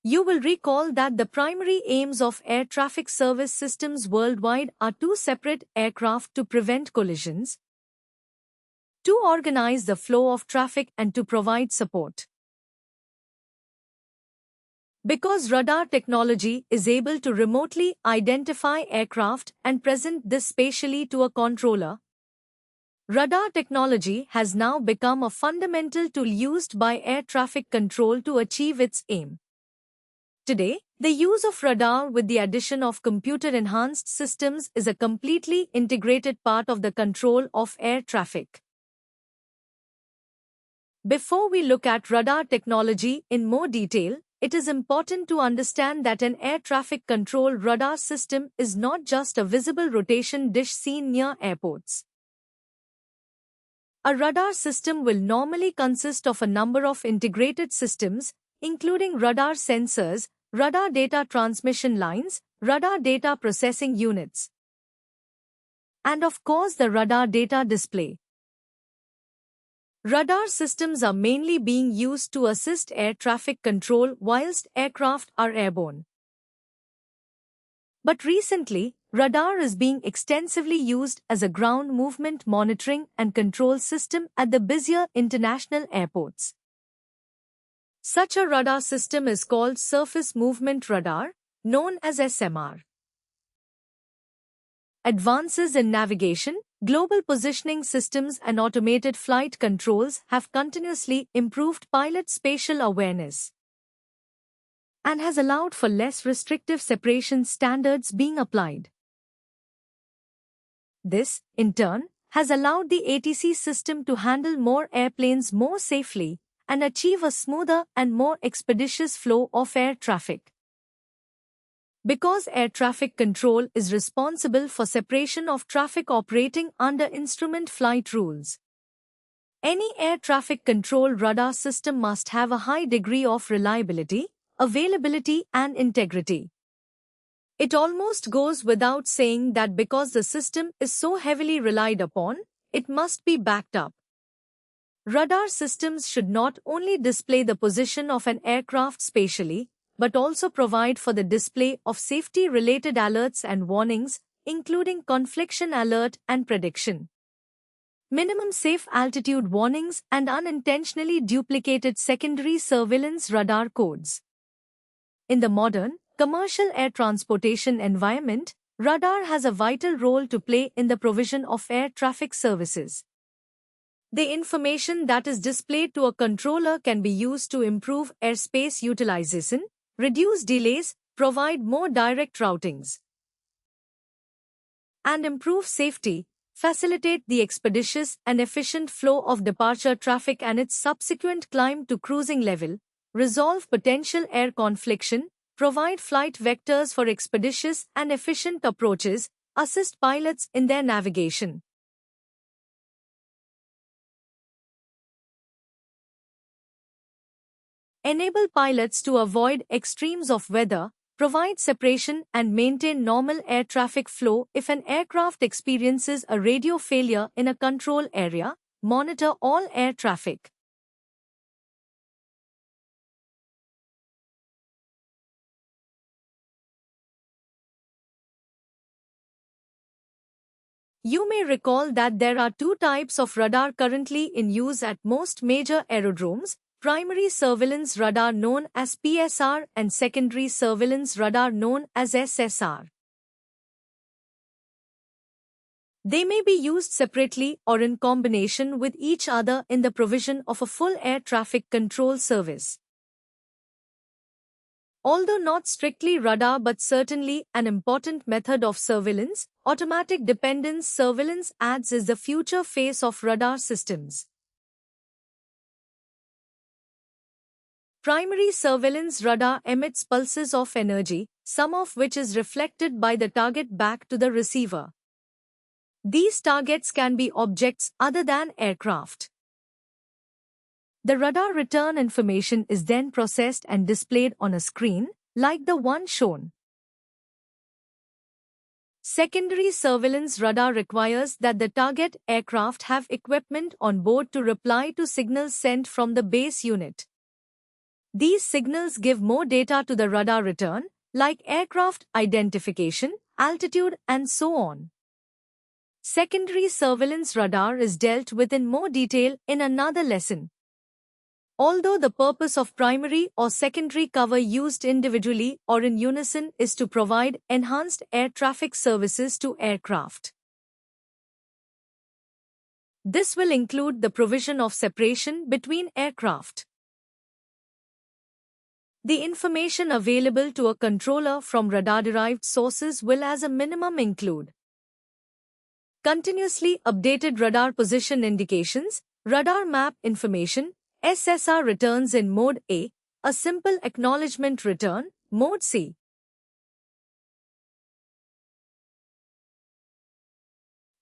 You will recall that the primary aims of air traffic service systems worldwide are to separate aircraft to prevent collisions, to organize the flow of traffic and to provide support. Because radar technology is able to remotely identify aircraft and present this spatially to a controller, radar technology has now become a fundamental tool used by air traffic control to achieve its aim. Today, the use of radar with the addition of computer-enhanced systems is a completely integrated part of the control of air traffic. Before we look at radar technology in more detail, it is important to understand that an air traffic control radar system is not just a visible rotation dish seen near airports. A radar system will normally consist of a number of integrated systems, including radar sensors, radar data transmission lines, radar data processing units, and of course the radar data display. Radar systems are mainly being used to assist air traffic control whilst aircraft are airborne. But recently, radar is being extensively used as a ground movement monitoring and control system at the busier international airports. Such a radar system is called Surface Movement Radar, known as SMR. Advances in navigation, global positioning systems and automated flight controls have continuously improved pilot spatial awareness and has allowed for less restrictive separation standards being applied. This, in turn, has allowed the ATC system to handle more airplanes more safely and achieve a smoother and more expeditious flow of air traffic. Because air traffic control is responsible for separation of traffic operating under instrument flight rules, any air traffic control radar system must have a high degree of reliability, availability and integrity. It almost goes without saying that because the system is so heavily relied upon, it must be backed up. Radar systems should not only display the position of an aircraft spatially, but also provide for the display of safety-related alerts and warnings, including confliction alert and prediction, minimum safe altitude warnings and unintentionally duplicated secondary surveillance radar codes. In the modern, commercial air transportation environment, radar has a vital role to play in the provision of air traffic services. The information that is displayed to a controller can be used to improve airspace utilization, reduce delays, provide more direct routings, and improve safety, facilitate the expeditious and efficient flow of departure traffic and its subsequent climb to cruising level, resolve potential air confliction, provide flight vectors for expeditious and efficient approaches, assist pilots in their navigation, enable pilots to avoid extremes of weather, provide separation and maintain normal air traffic flow if an aircraft experiences a radio failure in a control area, monitor all air traffic. You may recall that there are two types of radar currently in use at most major aerodromes: primary surveillance radar known as PSR and secondary surveillance radar known as SSR. They may be used separately or in combination with each other in the provision of a full air traffic control service. Although not strictly radar but certainly an important method of surveillance, automatic dependence surveillance ADS is the future face of radar systems. Primary surveillance radar emits pulses of energy, some of which is reflected by the target back to the receiver. These targets can be objects other than aircraft. The radar return information is then processed and displayed on a screen, like the one shown. Secondary surveillance radar requires that the target aircraft have equipment on board to reply to signals sent from the base unit. These signals give more data to the radar return, like aircraft identification, altitude, and so on. Secondary surveillance radar is dealt with in more detail in another lesson. Although the purpose of primary or secondary cover used individually or in unison is to provide enhanced air traffic services to aircraft. This will include the provision of separation between aircraft. The information available to a controller from radar-derived sources will as a minimum include continuously updated radar position indications, radar map information, SSR returns in Mode A, a simple acknowledgement return, Mode C.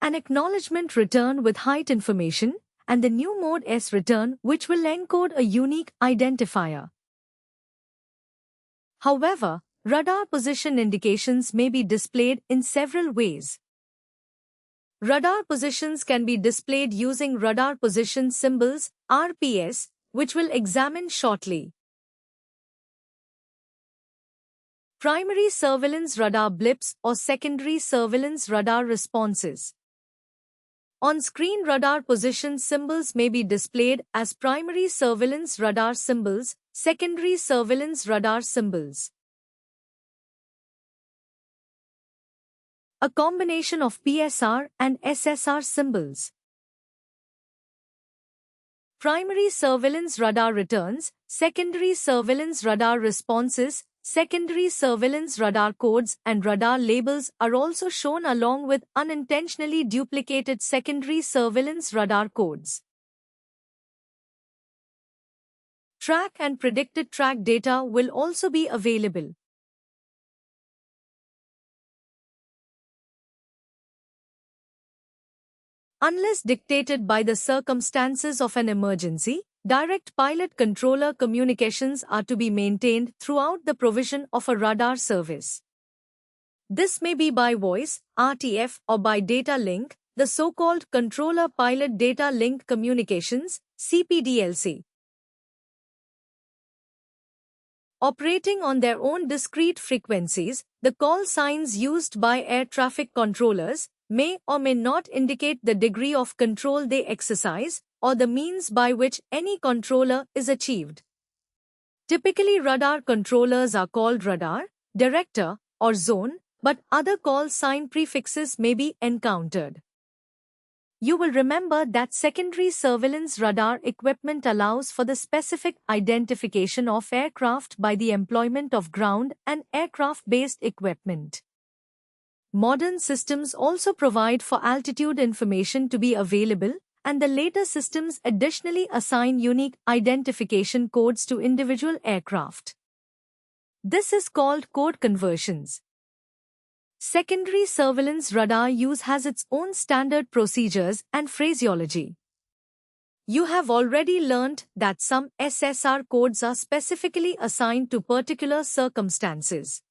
An acknowledgement return with height information, and the new Mode S return which will encode a unique identifier. However, radar position indications may be displayed in several ways. Radar positions can be displayed using radar position symbols, RPS, which we'll examine shortly. Primary surveillance radar blips or secondary surveillance radar responses. On-screen radar position symbols may be displayed as primary surveillance radar symbols, secondary surveillance radar symbols. A combination of PSR and SSR symbols. Primary surveillance radar returns, secondary surveillance radar responses, secondary surveillance radar codes and radar labels are also shown along with unintentionally duplicated secondary surveillance radar codes. Track and predicted track data will also be available. Unless dictated by the circumstances of an emergency, direct pilot-controller communications are to be maintained throughout the provision of a radar service. This may be by voice, RTF, or by data link, the so-called Controller-Pilot Data Link Communications, CPDLC. Operating on their own discrete frequencies, the call signs used by air traffic controllers may or may not indicate the degree of control they exercise or the means by which any controller is achieved. Typically, radar controllers are called radar, director, or zone, but other call sign prefixes may be encountered. You will remember that secondary surveillance radar equipment allows for the specific identification of aircraft by the employment of ground and aircraft-based equipment. Modern systems also provide for altitude information to be available, and the later systems additionally assign unique identification codes to individual aircraft. This is called code conversions. Secondary surveillance radar use has its own standard procedures and phraseology. You have already learned that some SSR codes are specifically assigned to particular circumstances.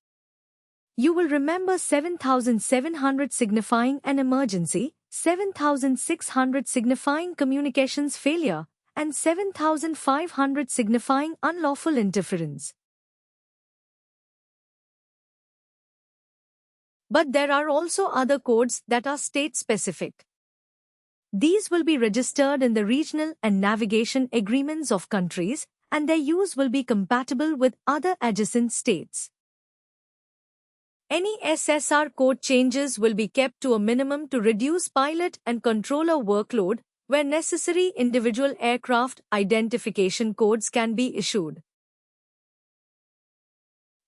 You will remember 7700 signifying an emergency, 7600 signifying communications failure, and 7500 signifying unlawful interference. But there are also other codes that are state-specific. These will be registered in the regional and navigation agreements of countries, and their use will be compatible with other adjacent states. Any SSR code changes will be kept to a minimum to reduce pilot and controller workload. Where necessary, individual aircraft identification codes can be issued.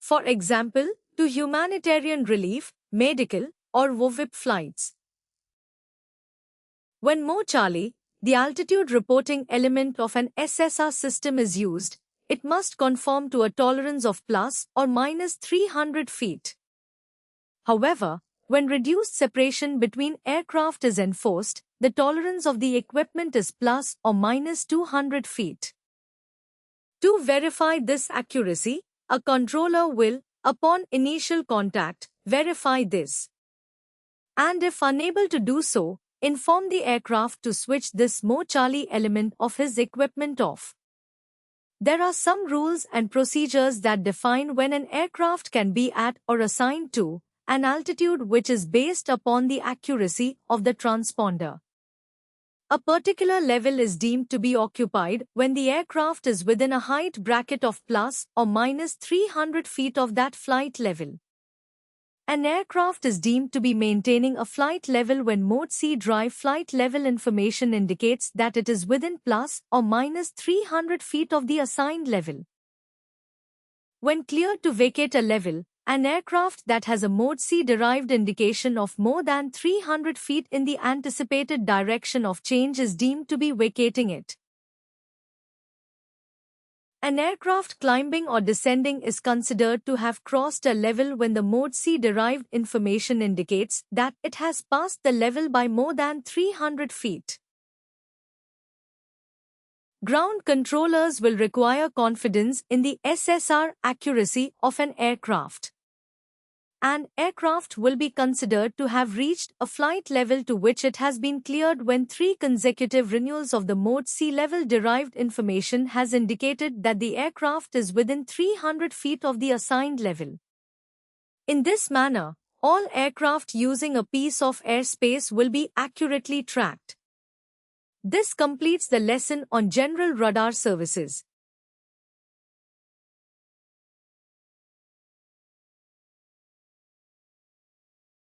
For example, to humanitarian relief, medical, or VOVIP flights. When Mo Charlie, the altitude reporting element of an SSR system is used, it must conform to a tolerance of plus or minus 300 feet. However, when reduced separation between aircraft is enforced, the tolerance of the equipment is plus or minus 200 feet. To verify this accuracy, a controller will, upon initial contact, verify this. And if unable to do so, inform the aircraft to switch this Mo Charlie element of his equipment off. There are some rules and procedures that define when an aircraft can be at or assigned to an altitude which is based upon the accuracy of the transponder. A particular level is deemed to be occupied when the aircraft is within a height bracket of plus or minus 300 feet of that flight level. An aircraft is deemed to be maintaining a flight level when Mode C drive flight level information indicates that it is within plus or minus 300 feet of the assigned level. When cleared to vacate a level, an aircraft that has a Mode C derived indication of more than 300 feet in the anticipated direction of change is deemed to be vacating it. An aircraft climbing or descending is considered to have crossed a level when the Mode C derived information indicates that it has passed the level by more than 300 feet. Ground controllers will require confidence in the SSR accuracy of an aircraft. An aircraft will be considered to have reached a flight level to which it has been cleared when 3 consecutive renewals of the Mode C level derived information has indicated that the aircraft is within 300 feet of the assigned level. In this manner, all aircraft using a piece of airspace will be accurately tracked. This completes the lesson on general radar services.